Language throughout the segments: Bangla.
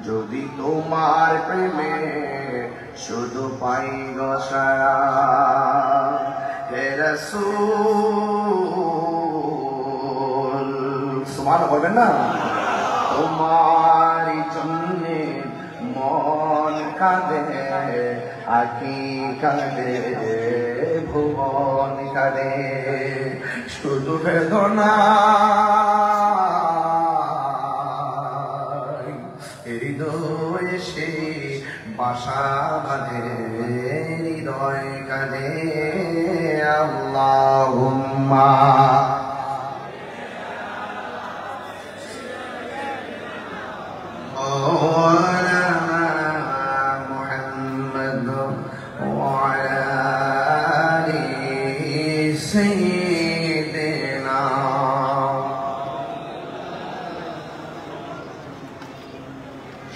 যদি তোমার প্রেমে শুধু পাই গো সারা হে রাসূল, সুবহান বলবেন না? তোমার জন্যে মন কাঁদে, আখি কাঁদে, ভুবন কাঁদে, শুধু বেদনা হৃদয় সে বাসা বাঁধে, হৃদয় কাঁদে। আল্লাহুম্মা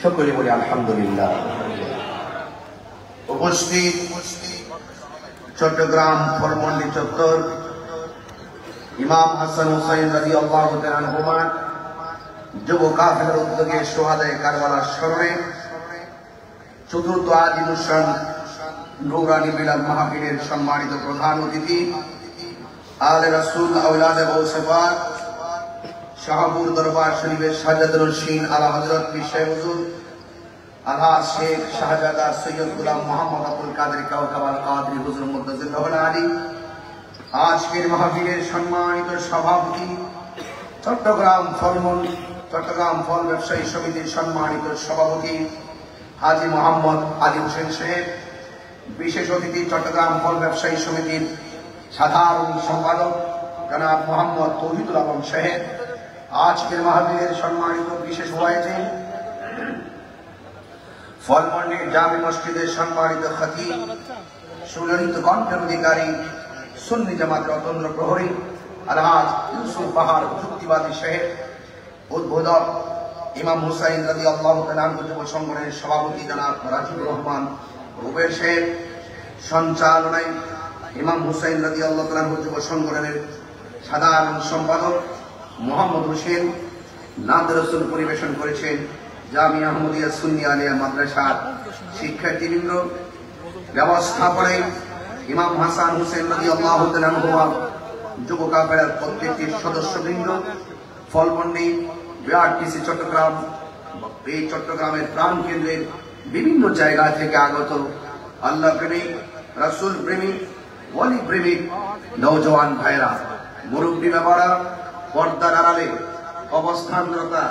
সকলে বলি আলহামদুলিল্লাহ। উপস্থিত চট্টগ্রাম ফরমন্ডি চত্বর ইমাম হাসান হুসাইন রাদিয়াল্লাহু তাআলা আনহুমা যুব কাফেলার উদ্যোগে সোহাদায়ে কারবালার স্মরণে চতুর্থ আজিমুসান নুরানি মিলাদ মাহফিলের সম্মানিত প্রধান অতিথি আলে রাসূল আওলাদে গৌসেপাক শাহপুর দরবার শরীফের সাজাদুল রশিদ আলা হযরত পীর সাহেব হুজুর আলহাজ শেখ শাহজাদা সৈয়দ গোলাম মোহাম্মদ আব্দুল কাদের কাওকাবাল কাদরি হুজুর মুদ্দাজিল্লাহুল আলী, আজকের মাহফিলের সম্মানিত সভাপতি চট্টগ্রাম ফল ব্যবসায়ী সমিতির সম্মানিত সভাপতি হাজী মোহাম্মদ আলী হোসেন সাহেব, বিশেষ অতিথি চট্টগ্রাম ফল ব্যবসায়ী সমিতির সাধারণ সম্পাদক জনাব মোহাম্মদ তৌহিদুল আলম সাহেব, আজকের মাহফিলের সম্মানিত বিশেষ ওয়াইজি ফলমন্ডি জামে মসজিদের সম্মানিত খতিব, সুললিত কণ্ঠের অধিকারী সুন্নি জামাতের অতন্দ্র প্রহরী আলহাজ ইউসুফ বাহার যুক্তিবাদী সাহেব, উদ্বোধক ইমাম হুসাইন রাদিয়াল্লাহু তাআলা আনহু যুব সংগঠনের সভাপতি জনাব রাজিবুর রহমান রুবেল সাহেব, সঞ্চালনায় ইমাম হুসাইন রাদিয়াল্লাহু তাআলা আনহু যুব সংগঠনের সাধারণ সম্পাদক মোহাম্মদ হোসেন নাদ রাসূল পরিবেশন করেছেন। জামিয়া আহমদিয়া সুন্নি আলিয়া মাদ্রাসার শিক্ষার্থীবৃন্দ, ব্যবস্থাপনায় ইমাম হাসান হুসেন রাদিয়াল্লাহু তাআলা আনহু যুব কাফেলার প্রত্যেকটি সদস্যবৃন্দ, ফলমন্ডি বিআরটিসি চট্টগ্রাম, এই চট্টগ্রামের প্রাণ কেন্দ্রের বিভিন্ন জায়গা থেকে আগত আল্লাহ প্রেমিক, রাসূল প্রেমিক, ওয়ালি প্রেমিক নওজওয়ান ভাইরা, মুরব্বী বাবারা, পর্দার আড়ালে অবস্থানরতা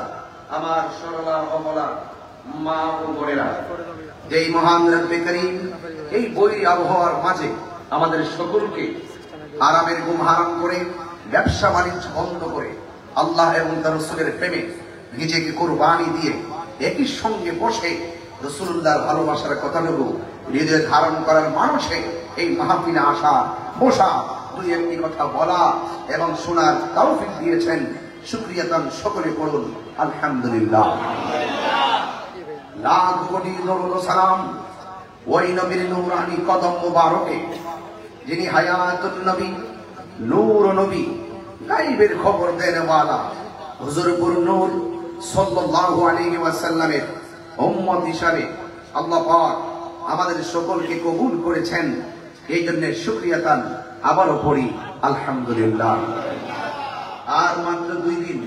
আমার সরলা অবলা মা ও বোনেরা, যেই মহান রব্বে করিম এই বৈরী আবহাওয়ার মাঝে আমাদের সকলকে আরামের ঘুম হারাম করে, ব্যবসা বাণিজ্য বন্ধ করে, আল্লাহ এবং তার রাসূলের প্রেমে নিজেকে কুরবানি দিয়ে একই সঙ্গে বসে রাসূলুল্লাহর ভালোবাসার কথাটুকু হৃদয়ে ধারণ করার মানুষে এই মাহফিলে আসা, বসা, দুই একটি কথা বলা এবং শোনার তৌফিক দিয়েছেন। শুকরিয়াতান সকলে পড়ুন আলহামদুলিল্লাহ। লাখ কোটি দরুদ ও সালাম ওই নবীর নূরানি কদম মুবারকে, যিনি হায়াতুন নবী, নূর নবী, গায়বের খবর দেনওয়ালা হুজুরপুর নূর সাল্লাল্লাহু আলাইহি ওয়াসাল্লামের উম্মত হিসাবে আল্লাহ পাক আমাদের সকলকে কবুল করেছেন। এই জন্য শুকরিয়াতান আবারও পড়ি আলহামদুলিল্লাহ। আর মাত্র 2 দিন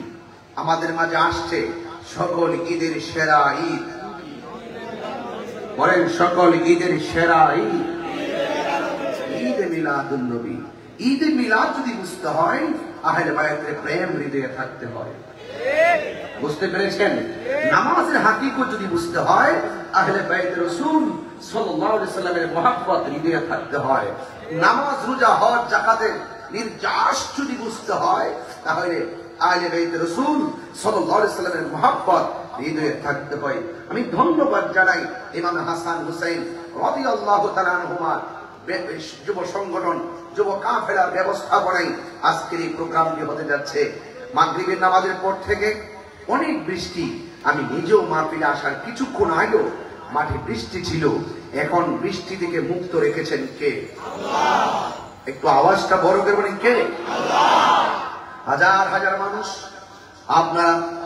আমাদের মাঝে আসছে সকল ঈদের সেরা ঈদ, বলেন সকল ঈদের সেরা ঈদ, ঈদে মিলাদুন নবী। ঈদে মিলাদ যদি বুঝতে হয়, আহলে বায়াতের প্রেম হৃদয়ে থাকতে হয়। বুঝতে পেরেছেন? নামাজের হাকিকত যদি বুঝতে হয়, আহলে বায়াতের রাসূল সাল্লাল্লাহু আলাইহি সাল্লামের মহব্বত হৃদয়ে থাকতে হয়। নামাজ, রোজা, হজ, যাকাতের নির্যাস যদি বুঝতে হয়, তাহলে আহলে বায়াতের রাসূল সাল্লাল্লাহু আলাইহি সাল্লামের মহব্বত হৃদয়ে থাকতে হয়। আমি ধন্যবাদ জানাই ইমাম হাসান হুসাইন রাদিয়াল্লাহু তাআলা আনহুমা যুব সংগঠন, যুব কাফেলার ব্যবস্থাপনায় আজকের এই প্রোগ্রামটি হতে যাচ্ছে। মাগরিবের নামাজের পর থেকে অনেক বৃষ্টি, আমি নিজেও মাহফিলে আসার কিছুক্ষণ আগেও মাঠে বৃষ্টি ছিল। এখন বৃষ্টি থেকে মুক্ত রেখেছেন কে? আল্লাহ। একটু আওয়াজটা বড় করে বলেন কে? আল্লাহ। হাজার হাজার মানুষ আপনারা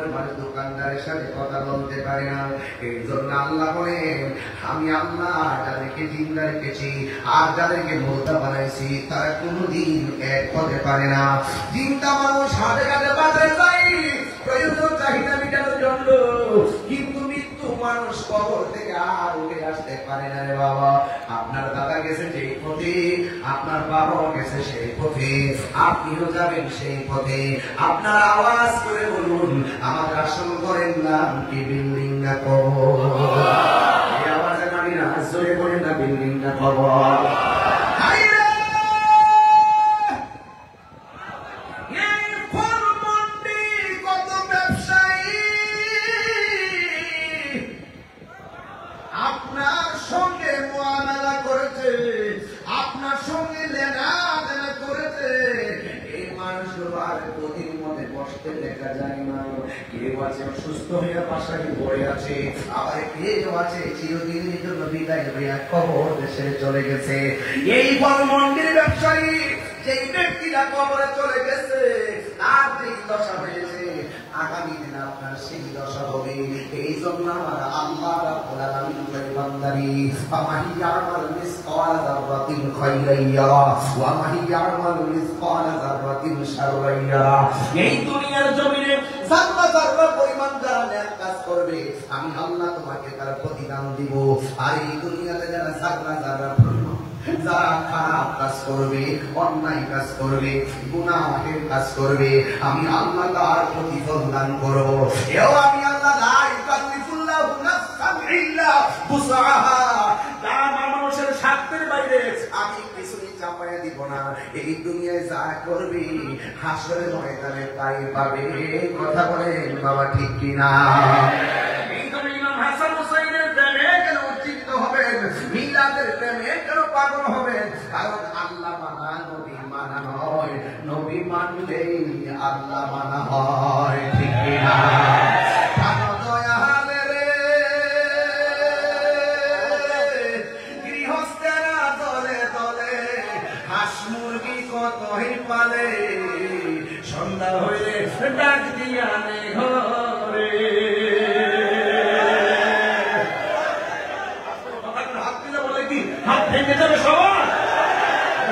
মনে মনে দোকানদারের সাথে কথা বলতে পারে না। এই জন্য আল্লাহ বলেন, আমি আল্লাহ যাদেরকে জিন্দা রেখেছি আর যাদেরকে মুর্দা বানাইছি তারা কোনোদিন এক হতে পারে না। জিন্দা মানুষ হাতে কাটে বাজারে যায় প্রয়োজন চাহিদা মেটানোর জন্য, কিন্তু মৃত্যু মানুষ কবর থেকে আর উঠে আসতে পারে না রে বাবা। আপনার দাদা গেছে সেই পথে, আপনার বাবাও গেছে সেই পথে, আপনিও যাবেন সেই পথে। আপনার আওয়াজ করে বলুন, আমার আসল করেন নাম কি বিল্ডিং না কবর? এই আওয়াজে নামি না জোরে বলেন না বিল্ডিং না কবর? দেখা যায় না, কেউ আছে অসুস্থ হয়ে পাশায় পড়ে আছে, আবার কেউ আছে চিরদিনের জন্য বিদায় হইয়া কবর দেশে চলে গেছে। এই বড় মন্দির ব্যবসায়ী যেই ব্যক্তিরা কবরে চলে গেছে তার যেই দশা হয়েছে, আগামী দিনে আপনার সেই দশা হবে। এই জন্য আমার আল্লাহ রাব্বুল আলামিন বান্দারি ফামাহি ইয়ামাল মিসকাল যাররাতিন খায়রান ইয়ারা ওয়া মাহি ইয়ামাল মিসকাল যাররাতিন শাররান ইয়ারা। এই দুনিয়ার জমিনে যারা যারা পরিমাণ যারা নেক কাজ করবে আমি আল্লাহ তোমাকে তার প্রতিদান দিব। আর এই দুনিয়াতে যারা যারা যারা যারা খারাপ কাজ করবে, অন্যায় কাজ করবে, গুনাহের কাজ করবে, আমি আল্লাহ তার প্রতিফল দান করব। এও আমি আল্লাহ লা ইউকাল্লিফুল্লাহু নাফসান ইল্লা বুসআহা। যারা মানুষের সাধ্যের বাইরে আমি কিছুই চাপায়া দিব না। এই দুনিয়ায় যা করবে হাসরের ময়দানে তাই পাবে। কথা বলেন বাবা, ঠিক কিনা? এই তো ইমাম হাসান হুসাইনের প্রেমে কেন উজ্জীবিত হবেন, মিলাদের প্রেমে কেন পাগল হবেন? কারণ আল্লাহ মানা নবী মানা নয়, নবী মানলেই আল্লাহ মানা হয়। ঠিক কিনা? গৃহস্থেরা দলে দলে হাঁস মুরগি কতই পালে, সন্ধ্যা হইলে ডাক দিয়া নে ঘরে। হাত দিলে বলে কি হাত ভেঙে যাবে সবার?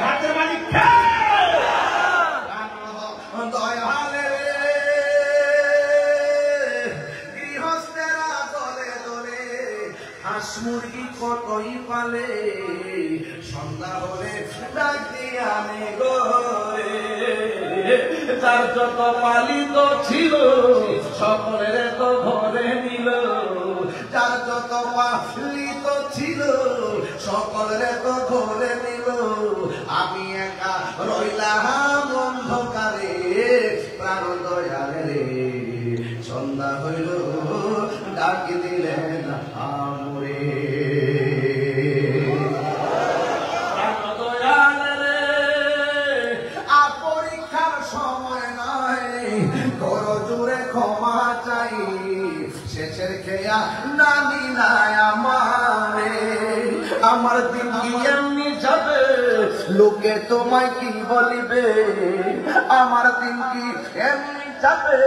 হাতের মালিক দয়ালে গৃহস্থেরা দলে দলে হাঁস মুরগি কতই পালে, সন্ধ্যা হলে ডাক দিয়া নে ঘরে। যার যত পালিত ছিল সকলের তো ঘরে নিল, যার যত পালিত ছিল সকলের তো ঘরে নিল। আমি একা রইলাম অন্ধকারে, প্রাণ দয়ালে রে সন্ধ্যা হইল ডাক দিলেন আমরে। ক্ষমা চাই শেষের খেয়া নানি নাই আমারে, আমার দিন কি এমনি যাবে লোকে তোমায় কি বলিবে? আমার দিন কি এমনি যাবে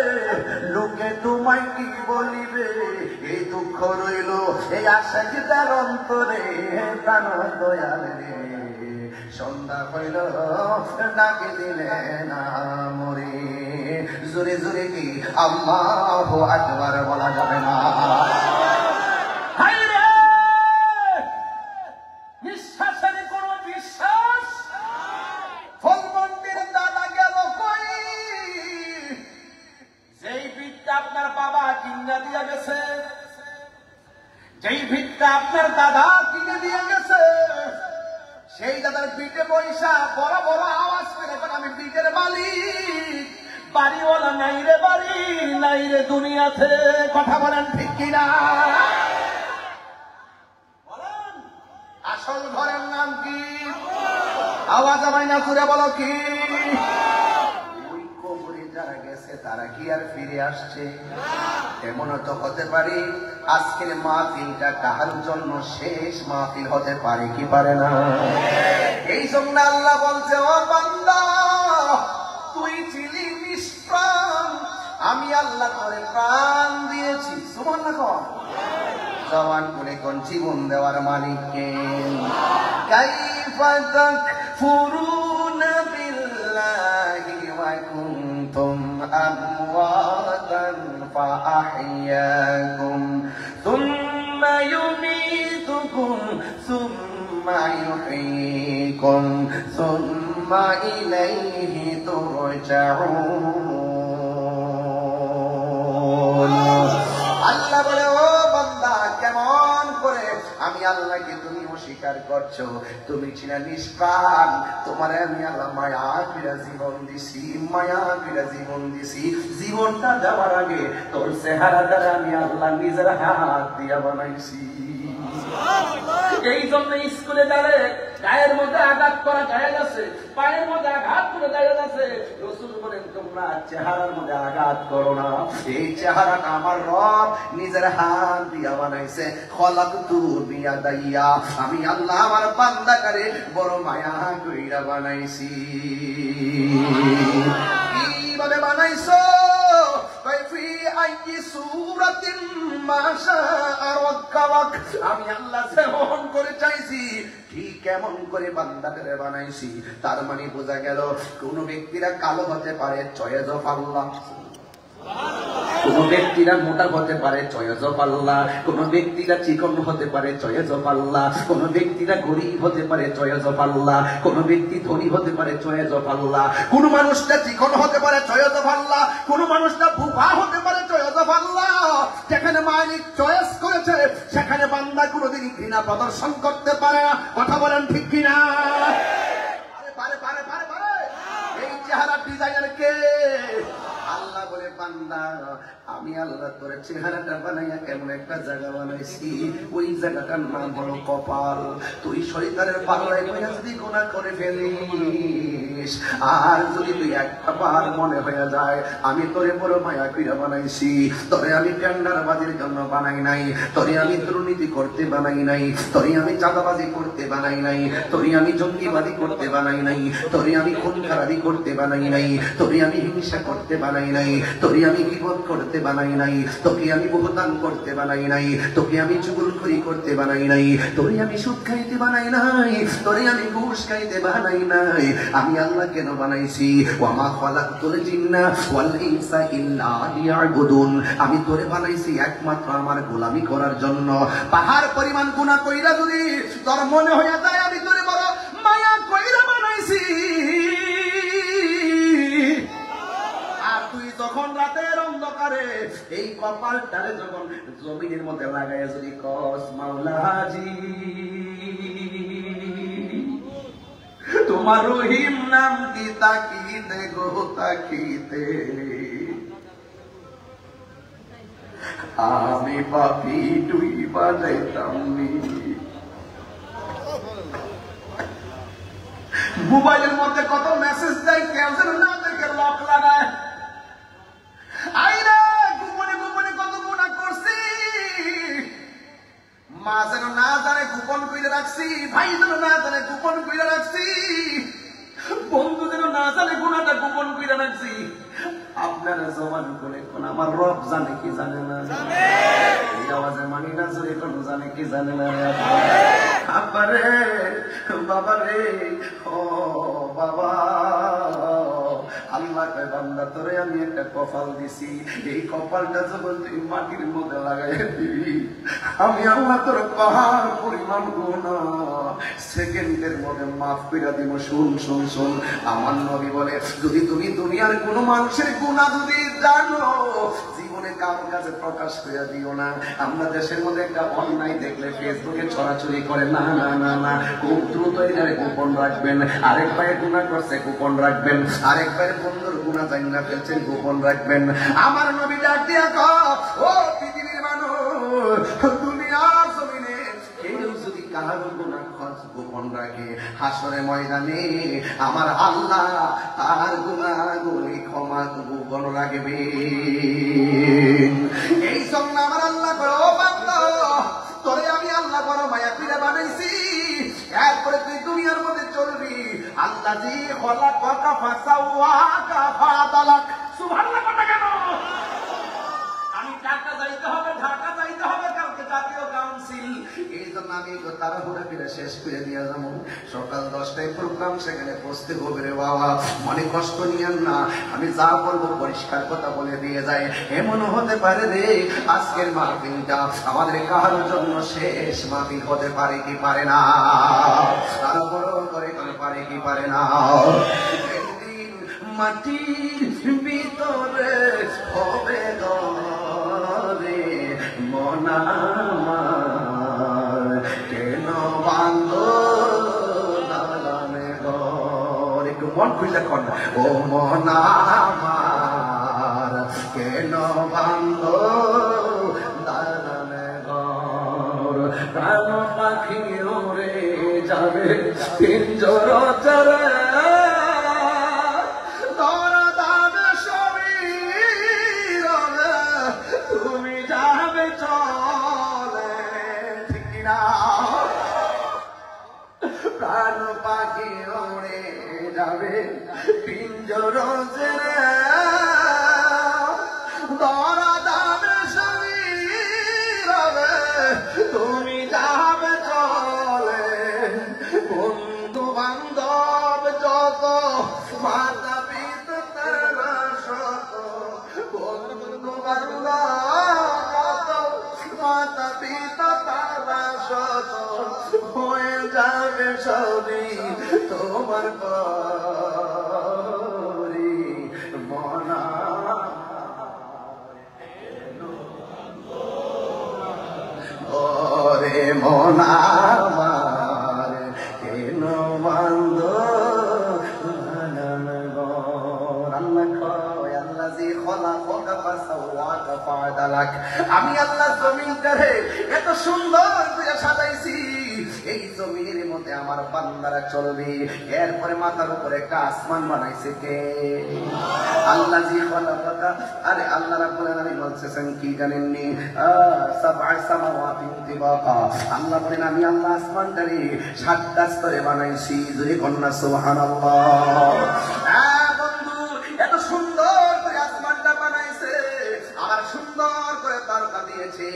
লোকে তোমায় কি বলিবে? এই দুঃখ রইল এই আশা কি তার অন্তরে, প্রাণ দয়াল রে সন্ধ্যা হইল ডাকে দিলেন আমরে। জোরে জোরে কি আল্লাহু আকবার বলা যাবে না? বিশ্বাসের কোন বিশ্বাস? ফলমন্দির দাদা গেল কই? যেই ভিতটা আপনার বাবা কিনে দিয়ে গেছে, যেই ভিতটা আপনার দাদা কিনে দিয়ে গেছে, সেই দাদার পিঠে পয়সা বড় বড় আওয়াজ করে আমি পিঠের মালিক। বাড়িওয়ালা নাই রে বাড়ি, নাই রে দুনিয়াতে। কথা বলেন ঠিক কিনা? বলেন আসল ঘরের নাম কি? আওয়াজ আমায় না জুড়ে বলো কি? ওই কবরে যারা গেছে তারা কি আর ফিরে আসছে? এমনও তো হতে পারে আজকের মাহফিলটা কাহার জন্য শেষ মাহফিল হতে পারে কি পারে না? এই জন্য আল্লাহ বলছে, ও বান্দা তুই ছিলি নিষ্প্রাণ, আমি আল্লাহ তোরে প্রাণ দিয়েছি, সুবহানাল্লাহ কর, জবান করে কোন জীবন দেওয়ার মালিক কে? কাইফা তাকফুরুনা বিল্লাহি ওয়া কুনতুম আমওয়াতান ফাআহইয়াকুম সুম্মা ইউমীতুকুম সুম্মা ইউহয়ীকুম সুম্মা ইলাইহি তুরজাউন। আল্লাহ বলে, ও বান্দা, কেমন করে আমি আল্লাহকে তুমি অস্বীকার করছো? তুমি ছিল নিষ্প্রাণ, তোমার আমি আল্লাহ মায়া ফিরা জীবন দিছি, মায়া ফিরা জীবন দিছি। জীবনটা দেওয়ার আগে তোর চেহারা দ্বারা আমি আল্লাহ নিজের হাত দিয়া বানাইছি। এই জন্য স্কুলে যারে গায়ের মধ্যে আঘাত করা জায়েজ আছে, পায়ের মধ্যে আঘাত করে জায়েজ আছে। রাসূল বলেন, তোমরা চেহারার মধ্যে আঘাত করো না। এই চেহারাটা আমার রব নিজের হাত দিয়া বানাইছে। খলাকতু বিয়াদাইয়া, আমি আল্লাহ আমার বান্দাটারে বড় মায়া কইরা বানাইছি। কিভাবে বানাইছো? কাইফি আইয়ি সূরাতিন মা শাআ রাক্কাবাক, আমি আল্লাহ যেমন করে চাইছি ঠিক কেমন করে বান্দাটারে বানাইছি। তার মানে বোঝা গেল কোন ব্যক্তিরা কালো হতে পারে, চয়েস অফ আল্লাহ। কোন ব্যক্তিরা মোটা হতে পারে, চয়েস অফ আল্লাহ। কোন ব্যক্তিরা চিকন হতে পারে, চয়েস অফ আল্লাহ। কোন ব্যক্তিরা গরিব হতে পারে, চয়েস অফ আল্লাহ। কোন ব্যক্তি ধনী হতে পারে, চয়েস অফ আল্লাহ। কোন মানুষটা চিকন হতে পারে, চয়েস অফ আল্লাহ। কোন মানুষটা বুবা হতে পারে, চয়েস অফ আল্লাহ। যেখানে মালিক চয়েস করেছে সেখানে বান্দা কোনোদিনই ঘৃণা প্রদর্শন করতে পারে না। কথা বলেন ঠিক কিনা? পারে পারে পারে পারে। এই চেহারা ডিজাইনার কে? আল্লাহ বলে, বান্দা, আমি আল্লাহ তোর চেহারাটা বানাইয়া এমন একটা জায়গা বানাইছি, ওই জায়গাটার নাম হলো কপাল। তুই শয়তানের পাল্লায় পড়ে যদি গুনাহ করে ফেলিস, আর যদি তুই একটা বার মনে হয়ে যায় আমি তোরে বড় মায়া কইরা বানাইছি, তোরে আমি টেন্ডারবাজির জন্য বানাই নাই, তোরে আমি দুর্নীতি করতে বানাই নাই, তোরে আমি চাঁদাবাজি করতে বানাই নাই, তোরে আমি জঙ্গিবাদী করতে বানাই নাই, তোরে আমি খুন খারাপি করতে বানাই নাই, তোরে আমি হিংসা করতে বানাই নাই, তোরে আমি বিপদ করতে বানাই নাই, তোকে আমি বহুতান করতে বানাই নাই, তোকে আমি চুগলখড়ি করতে বানাই নাই, তোরে আমি সুদ খাইতে বানাই নাই, তোরে আমি ঘুষ খাইতে বানাই নাই। আমি আল্লাহ কেন বানাইছি? ওয়া মা খালাকতুল জিন্না ওয়াল ইনসা ইল্লা লিয়াবুদুন, আমি তোরে বানাইছি একমাত্র আমার গোলামি করার জন্য। পাহাড় পরিমাণ গুনাহ কইরা যদি তোর মনে হয়ে যায় আমি তোরে বড় মায়া কইরা বানাইছি, আর তুই যখন রাতের অন্ধকারে এই কপালটারে যখন জমিনের মধ্যে লাগায় যদি কস মাওলাজি তোমার রহিম নাম কি তাকিতে গো তাকিতে, আমি পাপি তুই বাজাইতাম নি। মোবাইলের মধ্যে কত মেসেজ দেয়, কেউ যেন না দেখে লক লাগায়। আইরে গোপনে গোপনে কত গুনাহ করছি, মা যেন না জানে গোপন কইরা রাখছি, ভাই যেন না জানে গোপন কইরা রাখছি, বন্ধু যেন না জানে গুনাহটা গোপন কইরা রাখছি। আপনারা জবান করে কোন আমার রব জানে কি জানে না? এই আওয়াজে মানি না জোরে কোন জানে কি জানে না? আব্বারে, বাবারে, ও বাবা, আল্লাহ কয় বান্দা তোরে আমি একটা কপাল দিছি, এই কপালটা যখন তুই মাটির মধ্যে লাগাই দিবি, আমি আল্লাহ তোর পাহাড় পরিমাণ গুনাহ সেকেন্ডের মধ্যে মাফ কইরা দিব। শুন শুন শুন, আমার নবী বলে, যদি তুমি দুনিয়ার কোন মানুষের গুনাহ যদি জানো, জীবনে কারোর কাছে প্রকাশ করে দিও না। আমরা দেশের মধ্যে একটা অন্যায় দেখলে ফেসবুকে ছড়াছড়ি করে, না না না না, খুব দ্রুত এটারে গোপন রাখবেন। আরেক ভাইয়ের গুনাহ করছে গোপন রাখবেন, আরেক ভাইয়ের বন্ধুর গুনাহ জানি না ফেলছেন গোপন রাখবেন। আমার নবী ডাক দিয়া কয়, ও পৃথিবীর মানুষ, দুনিয়ার জমিনে কেউ যদি কারো গুনাহ গোপন রাখে, হাসরের ময়দানে আমার আল্লাহ তার গুনাহগুলি ক্ষমা গোপন রাখবে। এই জন্য আমার আল্লাহ বড় বান্দা, তোরে আমি আল্লাহ বড় মায়া করে বানাইছি, এরপরে তুই দুনিয়ার মধ্যে চলবি। আল্লাহ জি খলাকাকা ফাসাওয়াকা ফাআদালাক, সুবহানাল্লাহ। কথা কেন? এই জন্য আমি তাড়াহুড়া করে শেষ করে দিয়ে যাবো। সকাল 10টায় প্রোগ্রাম, সেখানে বসতে হবে রে বাবা, মনে কষ্ট নিয়েন না। আমি যা বলবো পরিষ্কার কথা বলে দিয়ে যাই। এমন হতে পারে রে আজকের মাহফিলটা আমাদের কারোর জন্য শেষ মাহফিল হতে পারে কি পারে না, আরো বড় করে পারে কি পারে না। একদিন মাটির ভিতরে হবে রে মন আমার, কেন বান্ধ দালানে ঘর, একটু মন খুলে কর না, ও মন আমার কেন বান্ধ দালানে ঘর। প্রাণ পাখি উড়ে যাবে পিঞ্জর চরে, তুমি যাবে চলে, ঠিক কিনা? প্রাণ পাখি উড়ে যাবে পিঞ্জর ছেড়ে, ধরা যাবে শরীর হবে, তুমি যাবে চলে। বন্ধু বান্ধব যত, মাতা পিতা তারা শত, বন্ধু বান্ধব যত, মাতা পিতা তারা শত, হয়ে যাবে সবই তোমার পরি মনা। ওরে মনা আমার কেন বান্ধ আমি আল্লাহ জমিনটারে এত সুন্দর করে সাজাইছি, এই জমিনের মধ্যে আমার বান্দারা চলবে। এরপরে মাথার উপরে একটা আসমান বানাইছে কে? আল্লাহ জি খলাকা। আরে আল্লাহ রাব্বুল আলামিন বলছেন কি জানেননি? সাবআ সামাওয়াতিন তিবাকা। আল্লাহ বলেন আমি আল্লাহ আসমানটারে 7টা স্তরে বানাইছি। যদি কন্যা সুবহানাল্লাহ। বন্ধু এত সুন্দর করে আসমানটা বানাইছে, আবার সুন্দর করে তারকা দিয়েছে।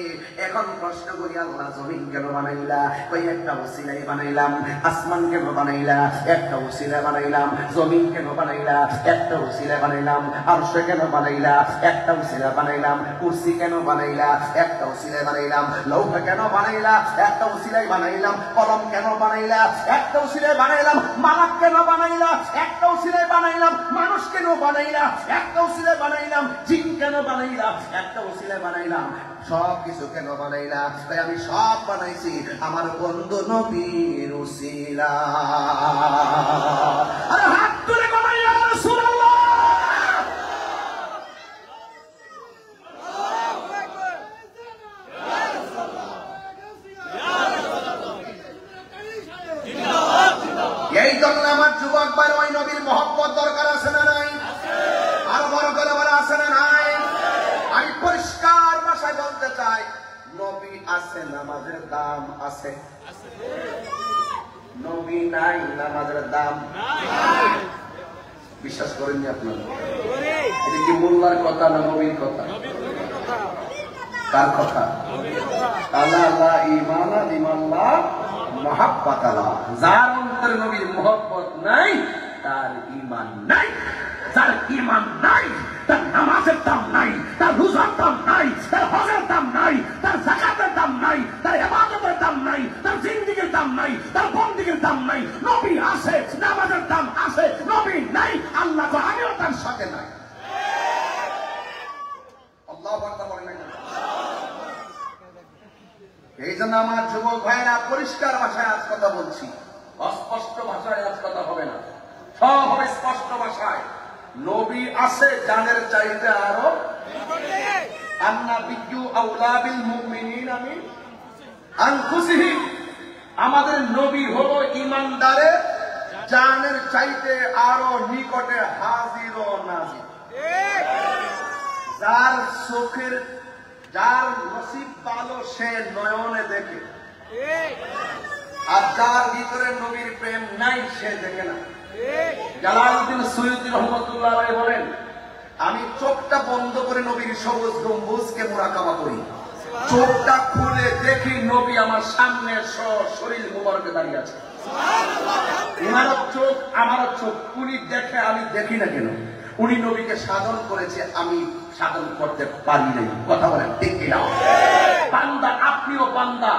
এখন প্রশ্ন করি আল্লাহ জমিন কেন বানাইলা? কই একটা ওসিলাই বানাইলাম। আসমান কেন বানাইলা? একটা ওসিলা বানাইলাম। জমিন কেন বানাইলা? একটা ওসিলা বানাইলাম। আরশ কেন বানাইলা? একটা ওসিলা বানাইলাম। কুরসি কেন বানাইলা? একটা ওসিলা বানাইলাম। লৌহ কেন বানাইলা? একটা ওসিলাই বানাইলাম। কলম কেন বানাইলা? একটা ওসিলাই বানাইলাম। মালাক কেন বানাইলা? একটা ওসিলাই বানাইলাম। মানুষ কেন বানাইলা? একটা ওসিলাই বানাইলাম। জিন কেন বানাইলা? একটা ওসিলাই বানাইলাম। সব কিছু কেন বানাইলা? তাই আমি সব বানাইছি আমার বন্ধু নবীর ওসিলা। আরে হাত তুলে বানাই ইয়া রাসূলুল্লাহ। এই জন্য আমার যুবক ভাই ওই নবীর মহব্বত দরকার আছে না নাই? আরো বড় করে বলা আছে না নাই? আমি পরিষ্কার ভাষায় বলতে চাই, নবী আছে নামাজের দাম আছে, নবী নাই নামাজের দাম নাই। বিশ্বাস করেননি আপনারা? এটা কি মোল্লার কথা না নবীর কথা? কার কথা? আলা লা ঈমানা লিমান লা মুহাব্বাতা লা। যার অন্তরে নবীর মুহাব্বত নাই তার ঈমান নাই। যার ঈমান নাই তার নামাজের দাম নাই, তার রোজার দাম নাই, তার হজের দাম নাই, তার যাকাতের দাম নাই, তার ইবাদতের দাম নাই, তার জিন্দেগীর দাম নাই, তার বন্দেগীর দাম নাই। নবী আছে, নামাজের দাম আছে, নবী নাই, আল্লাহ তো আমিও তার সাথে নাই। আল্লাহু আকবার বলেন না? এই জন্য আমার যুবক ভাইরা পরিষ্কার ভাষায় আজ কথা বলছি, অস্পষ্ট ভাষায় আজ কথা হবে না, সব হবে স্পষ্ট ভাষায়। নবী আছে জানের চাইতে আরো, আন্নাবিয়্যু আউলা বিল মুমিনিনা মিন আনফুসিহিম। আমাদের নবী হলো ঈমানদারের জানের চাইতে আরো নিকটে হাজির ও নাজির। যার চোখের, যার নসিব ভালো সে নয়নে দেখে, আর যার ভিতরে নবীর প্রেম নাই সে দেখে না। জালালউদ্দিন সুয়ুতী রহমাতুল্লাহ আলাইহি বলেন, আমি চোখটা বন্ধ করে নবীর সবুজ গম্বুজকে মুরাকাবা করি, চোখটা খুলে দেখি নবী আমার সামনে শরীর মুবারকে দাঁড়িয়ে আছে। ওনার চোখ আমার চোখ, উনি দেখে আমি দেখি না কেন? উনি নবীকে সাধন করেছে, আমি সাধন করতে পারি নাই। কথা বলেন ঠিক কিনা? বান্দা, আপনিও বান্দা,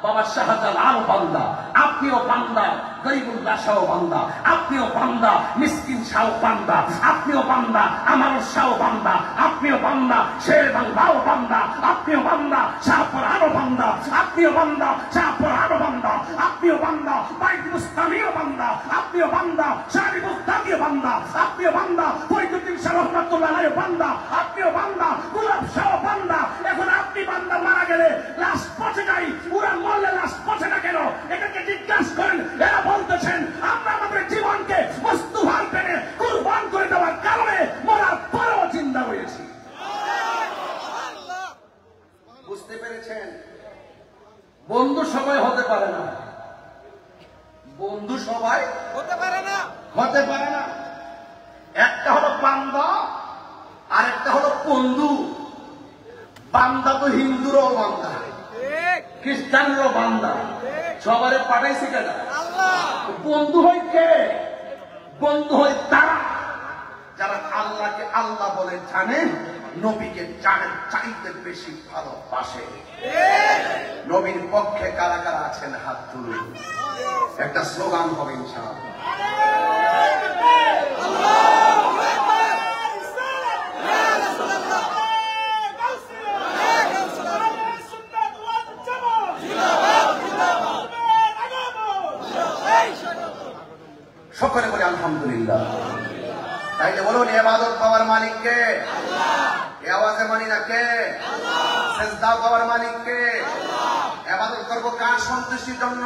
বাবা শাহজালাল বান্দা, আপনিও বান্দা, গরিবুল বাসাও বান্দা, আপনিও বান্দা, মিসকিন শাহ বান্দা, আপনিও বান্দা, আমারও শাহ বান্দা, আপনিও বান্দা, শের বাংলাও বান্দা, আপনিও বান্দা, শাহপুর আরো বান্দা, আপনিও বান্দা, শাহপুর আরো বান্দা, আপনিও বান্দা, বাইত মুস্তামিও বান্দা, আপনিও বান্দা, শাহরি মুস্তামিও বান্দা, আপনিও বান্দা, ফরিদুদ্দিন শাহ রহমাতুল্লাহ আলাইহি বান্দা, আপনিও বান্দা, গোলাপ শাহ বান্দা। এখন আপনি বান্দা মারা গেলে লাশ পচে যায়, পুরা মরলে লাশ পচে না কেন? এটাকে জিজ্ঞাসা করেন। এরা বলতেছেন আমরা আমাদের জীবনকে মুস্তাফার প্রেমে কুরবান করে দেওয়ার কারণে মরার পরেও জিন্দা হয়েছি। বুঝতে পেরেছেন? বন্ধু সবাই হতে পারে না, বন্ধু সবাই হতে পারে না, হতে পারে না। একটা হলো বান্দা আর একটা হলো বন্ধু। বান্দা তো হিন্দুরও বান্দা, খ্রিস্টানেরও বান্দা, সবারে পাঠাইছে কেন? বন্ধু হয় কে? বন্ধু হয় তারা যারা আল্লাহকে আল্লাহ বলে জানেন, নবীকে জানেন, চাইতে বেশি ভালোবাসে। নবীর পক্ষে কারা কারা আছেন হাত তুলুন, একটা স্লোগান হবে ইনশাআল্লাহ। সকলে বলে আলহামদুলিল্লাহ। তাইলে বলুন, ইবাদত পাওয়ার মালিক কে? এই আওয়াজে মানি না কে? সিজদা পাওয়ার মালিক কে? ইবাদত করব কার সন্তুষ্টির জন্য?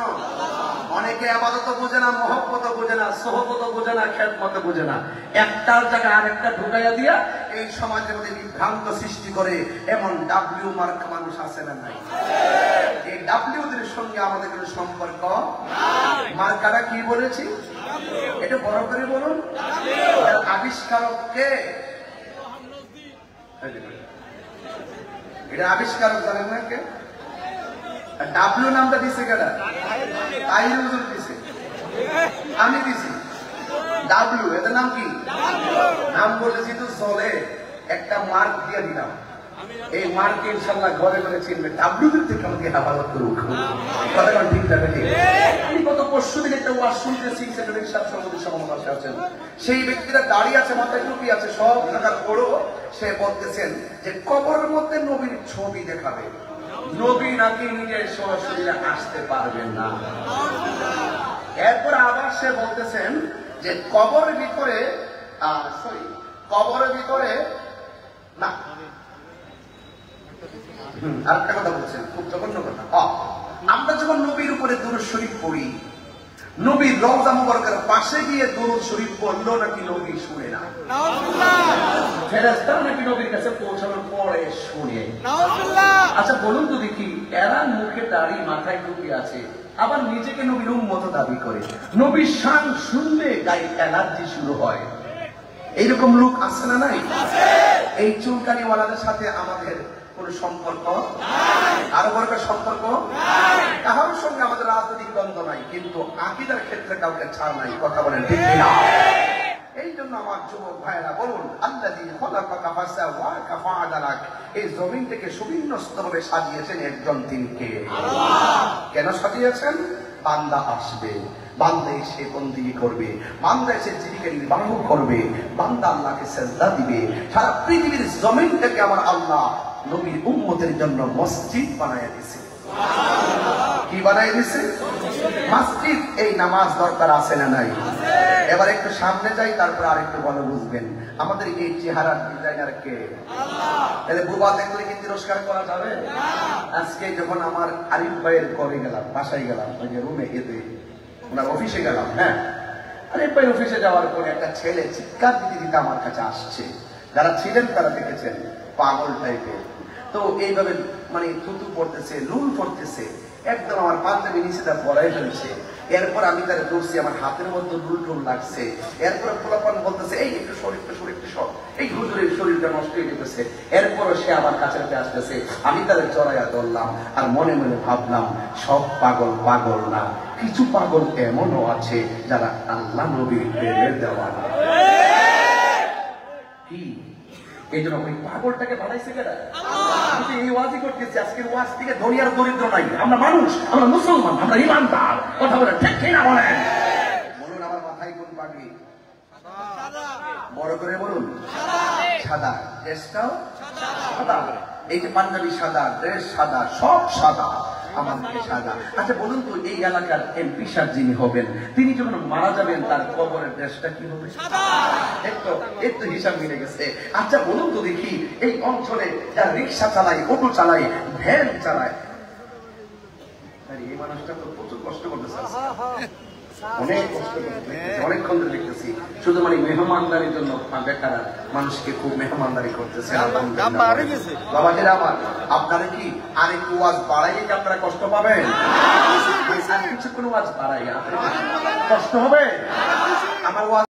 অনেকে ইবাদত বোঝে না, মহব্বত বোঝে না, সোহবত বোঝে না, খেদমত বোঝে না। একটার জায়গায় আরেকটা ঢুকাইয়া দিয়া এই সমাজের মধ্যে বিভ্রান্ত সৃষ্টি করে এমন ডাব্লিউ মার্ক মানুষ আছে না নাই? এই ডাব্লিউদের সঙ্গে আমাদের কোনো সম্পর্ক নাই। মার্কাটা কি বলেছি? এটা বড় করে বলুন। আবিষ্কারক কে? এটা আবিষ্কারক জানেন না কে? ডাব্লিউ নামটা দিছে কেডা? তাইরুল দিছে, আমি দিছি। ডাব্লিউ এটার নাম কি? নাম বলেছি তো চলে, একটা মার্ক দিয়ে দিলাম। এই মার্ক ইনশাল্লাহ ঘরে ঘরে চিনবে। ডাব্লিউ থেকে আমাকে হেফাজত করুক। কথা কোন ঠিক যাবে? ঠিক। আমি গত পরশু দিন একটা ওয়াজ শুনতেছি, সেক্রেটারি সাহেব সভাপতি সমাবেশে আছেন। সেই ব্যক্তিরা দাঁড়িয়ে আছে, মাথায় টুপি আছে, সব ঢাকার বড়। সে বলতেছেন যে কবরের মধ্যে নবীর ছবি দেখাবে, নবী নাকি নিজের সরাসরি আসতে পারবেন না। এরপর আবার সে বলতেছেন যে কবরের ভিতরে কবরের ভিতরে না, আরেকটা কথা বলছেন, খুব জঘন্য কথা। আমরা যখন নবীর উপরে দুরূদ শরীফ পড়ি, নবীর রওজা মুবারকের পাশে গিয়ে দুরূদ শরীফ পড়লো নাকি নবী শুনে না? ফেরেশতারা নাকি নবীর কাছে পৌঁছানোর পরে শুনে? আচ্ছা বলুন তো দেখি, এরা মুখে দাড়ি, মাথায় টুপি আছে, আবার নিজেকে নবীর উম্মত দাবি করে। নবীর শান শুনলে গায়ে অ্যালার্জি শুরু হয়। এইরকম লোক আছে না নাই? এই চুলকানিওয়ালাদের সাথে আমাদের কোন সম্পর্ক নাই, আরো বড় সম্পর্ক নাই। কারোর সঙ্গে আমাদের রাজনৈতিক দ্বন্দ্ব নাই, কিন্তু আকীদার ক্ষেত্রে কাউকে ছাড় নাই। কথা বলেন ঠিক কিনা? এই জন্য আমার যুবক ভাইরা বলুন, আল্লাযী খালাকাকা ফাসাওয়াকা ফাআদালাক। এই জমিনটাকে সুবিন্যস্তভাবে সাজিয়েছেন একজন, তিনি কে? আল্লাহ। কেন সাজিয়েছেন? বান্দা আসবে, বান্দা এসে বন্দেগী করবে, বান্দা এসে জীবিকা নির্বাহ করবে, বান্দা আল্লাহকে সেজদা দিবে। সারা পৃথিবীর জমিনটাকে আমার আল্লাহ নবীর উম্মতের জন্য মসজিদ বানায় দিয়েছে। কি বানায় দিয়েছে? মসজিদ। এই নামাজ দরকার আছে না নাই? এবার একটু সামনে যাই, তারপর আরেকটু ভালো বুঝবেন। আমাদের এই চেহারার ডিজাইনার কে? আল্লাহ। বুবা দেখলে কি তিরস্কার করা যাবে? আজকে যখন আমার আরিফ ভাইয়ের ঘরে গেলাম, বাসায় গেলাম, ওই যে রুমে এতে ওনার অফিসে গেলাম, হ্যাঁ, আরিফ ভাই অফিসে যাওয়ার পরে একটা ছেলে চিৎকার দিতে দিতে আমার কাছে আসছে। যারা ছিলেন তারা দেখেছেন, পাগল টাইপের। তো এইভাবে মানে থুতু পড়তেছে, লুল পড়তেছে, একদম আমার পাঞ্জাবি নিচেটা পড়াই ফেলছে। এরপর আমি তার ধরছি, আমার হাতের মধ্যে ডুল টুল লাগছে। এরপরে পোলাপান বলতেছে এই একটু শরীরটা সব এই হুজুরের শরীরটা নষ্ট হয়ে যেতেছে। এরপরও সে আমার কাছে আসতেছে, আমি তার জড়াইয়া ধরলাম আর মনে মনে ভাবলাম সব পাগল পাগল না, কিছু পাগল এমনও আছে যারা আল্লাহ নবীর প্রেমের দেওয়ানা। কি এই জন্য ওই পাগলটাকে বানাইছে কেন? আমি এই ওয়াজই করতেছি, আজকের ওয়াজ থেকে ধনী আর দরিদ্র নাই, আমরা মানুষ, আমরা মুসলমান, আমরা ইমানদার। কথা বলে ঠিক কিনা বলেন? বলুন আমার মাথায় কোন পাগড়ি? বড় করে বলুন। সাদা, ড্রেসটাও সাদা। এই যে পাঞ্জাবি সাদা, ড্রেস সাদা, সব সাদা, আমার দিকে সাদা। আচ্ছা বলুন তো, এই এলাকার এমপি সাহেব যিনি হবেন, তিনি যখন মারা যাবেন তার কবরের ড্রেসটা কি হবে? একটু হিসাব মিলে গেছে। আচ্ছা বলুন তো দেখি, এই অঞ্চলে যারা রিক্সা চালায়, অটো চালায়, ভ্যান চালায়, এই মানুষটা তো প্রচুর কষ্ট করতেছে, অনেক কষ্ট করতেছে, অনেকক্ষণ ধরে দেখতেছি। শুধু মানে মেহমানদারির জন্য বেকার মানুষকে খুব মেহমানদারি করতেছে। বাবাজিরা আমার, আপনারা কি আরেকটু ওয়াজ বাড়াইয়ে কি আপনারা কষ্ট পাবেন? কিছুক্ষণ ওয়াজ বাড়াইয়া কষ্ট হবে? আমার ওয়াজ